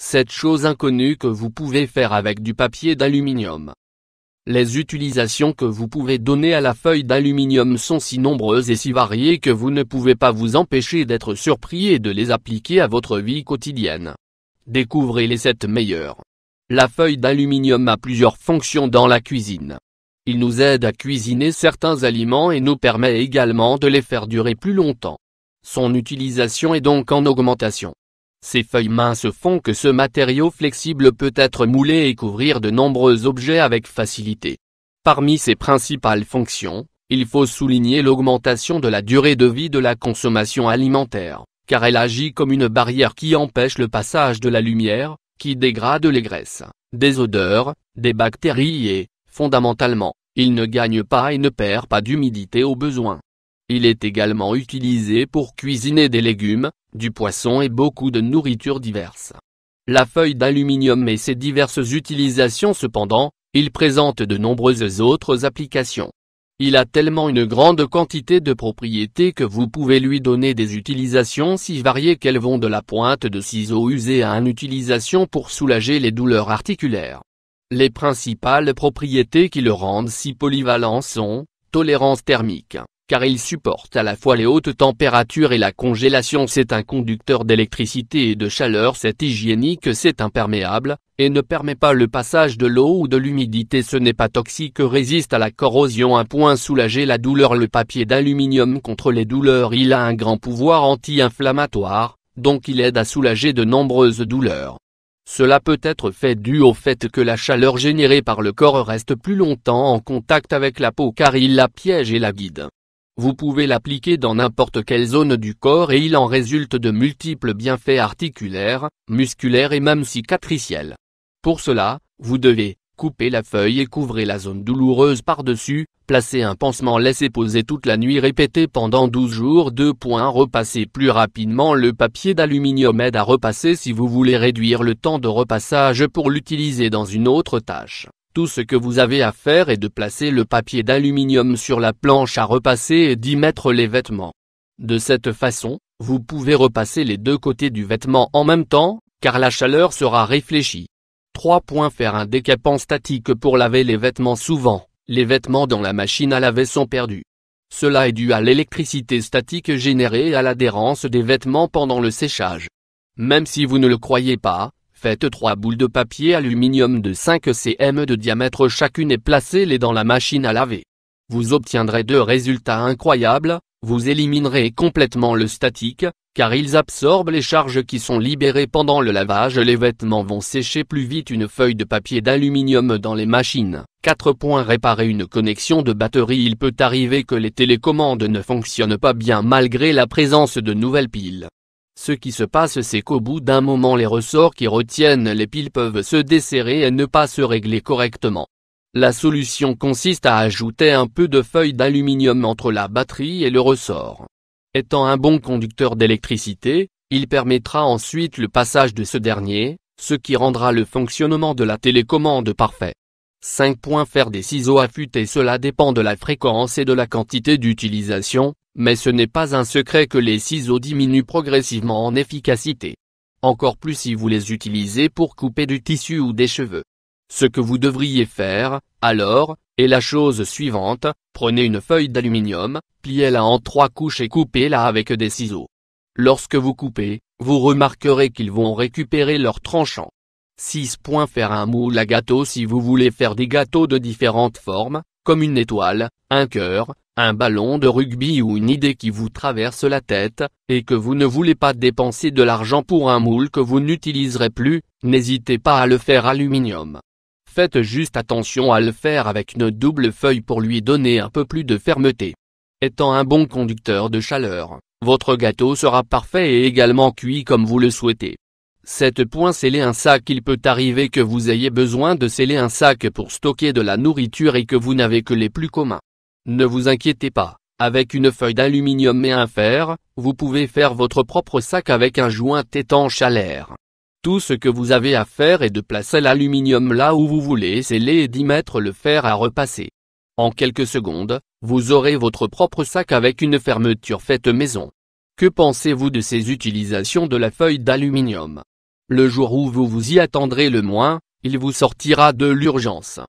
Cette chose inconnue que vous pouvez faire avec du papier d'aluminium. Les utilisations que vous pouvez donner à la feuille d'aluminium sont si nombreuses et si variées que vous ne pouvez pas vous empêcher d'être surpris et de les appliquer à votre vie quotidienne. Découvrez les 7 meilleures. La feuille d'aluminium a plusieurs fonctions dans la cuisine. Il nous aide à cuisiner certains aliments et nous permet également de les faire durer plus longtemps. Son utilisation est donc en augmentation. Ces feuilles minces font que ce matériau flexible peut être moulé et couvrir de nombreux objets avec facilité. Parmi ses principales fonctions, il faut souligner l'augmentation de la durée de vie de la consommation alimentaire, car elle agit comme une barrière qui empêche le passage de la lumière, qui dégrade les graisses, des odeurs, des bactéries et, fondamentalement, il ne gagne pas et ne perd pas d'humidité au besoin. Il est également utilisé pour cuisiner des légumes, du poisson et beaucoup de nourritures diverses. La feuille d'aluminium et ses diverses utilisations cependant, il présente de nombreuses autres applications. Il a tellement une grande quantité de propriétés que vous pouvez lui donner des utilisations si variées qu'elles vont de la pointe de ciseaux usée à une utilisation pour soulager les douleurs articulaires. Les principales propriétés qui le rendent si polyvalent sont, tolérance thermique, car il supporte à la fois les hautes températures et la congélation. C'est un conducteur d'électricité et de chaleur. C'est hygiénique. C'est imperméable, et ne permet pas le passage de l'eau ou de l'humidité. Ce n'est pas toxique. Résiste à la corrosion. Soulager la douleur. Le papier d'aluminium contre les douleurs. Il a un grand pouvoir anti-inflammatoire, donc il aide à soulager de nombreuses douleurs. Cela peut être fait dû au fait que la chaleur générée par le corps reste plus longtemps en contact avec la peau car il la piège et la guide. Vous pouvez l'appliquer dans n'importe quelle zone du corps et il en résulte de multiples bienfaits articulaires, musculaires et même cicatriciels. Pour cela, vous devez couper la feuille et couvrez la zone douloureuse par-dessus, placer un pansement, laisser poser toute la nuit, répéter pendant 12 jours. Repasser plus rapidement. Le papier d'aluminium aide à repasser si vous voulez réduire le temps de repassage pour l'utiliser dans une autre tâche. Tout ce que vous avez à faire est de placer le papier d'aluminium sur la planche à repasser et d'y mettre les vêtements. De cette façon, vous pouvez repasser les deux côtés du vêtement en même temps, car la chaleur sera réfléchie. 3. Faire un décapant statique pour laver les vêtements. Souvent, les vêtements dans la machine à laver sont perdus. Cela est dû à l'électricité statique générée et à l'adhérence des vêtements pendant le séchage. Même si vous ne le croyez pas, faites 3 boules de papier aluminium de 5 cm de diamètre chacune et placez-les dans la machine à laver. Vous obtiendrez 2 résultats incroyables. Vous éliminerez complètement le statique, car ils absorbent les charges qui sont libérées pendant le lavage. Les vêtements vont sécher plus vite. Une feuille de papier d'aluminium dans les machines. 4. Réparer une connexion de batterie. Il peut arriver que les télécommandes ne fonctionnent pas bien malgré la présence de nouvelles piles. Ce qui se passe, c'est qu'au bout d'un moment les ressorts qui retiennent les piles peuvent se desserrer et ne pas se régler correctement. La solution consiste à ajouter un peu de feuille d'aluminium entre la batterie et le ressort. Étant un bon conducteur d'électricité, il permettra ensuite le passage de ce dernier, ce qui rendra le fonctionnement de la télécommande parfait. 5. Faire des ciseaux affûtés. Cela dépend de la fréquence et de la quantité d'utilisation, mais ce n'est pas un secret que les ciseaux diminuent progressivement en efficacité. Encore plus si vous les utilisez pour couper du tissu ou des cheveux. Ce que vous devriez faire, alors, est la chose suivante: prenez une feuille d'aluminium, pliez-la en 3 couches et coupez-la avec des ciseaux. Lorsque vous coupez, vous remarquerez qu'ils vont récupérer leur tranchant. 6. Faire un moule à gâteau. Si vous voulez faire des gâteaux de différentes formes, comme une étoile, un cœur, un ballon de rugby ou une idée qui vous traverse la tête, et que vous ne voulez pas dépenser de l'argent pour un moule que vous n'utiliserez plus, n'hésitez pas à le faire aluminium. Faites juste attention à le faire avec une double feuille pour lui donner un peu plus de fermeté. Étant un bon conducteur de chaleur, votre gâteau sera parfait et également cuit comme vous le souhaitez. 7. Sceller un sac. Il peut arriver que vous ayez besoin de sceller un sac pour stocker de la nourriture et que vous n'avez que les plus communs. Ne vous inquiétez pas, avec une feuille d'aluminium et un fer, vous pouvez faire votre propre sac avec un joint étanche à l'air. Tout ce que vous avez à faire est de placer l'aluminium là où vous voulez sceller et d'y mettre le fer à repasser. En quelques secondes, vous aurez votre propre sac avec une fermeture faite maison. Que pensez-vous de ces utilisations de la feuille d'aluminium? Le jour où vous vous y attendrez le moins, il vous sortira de l'urgence.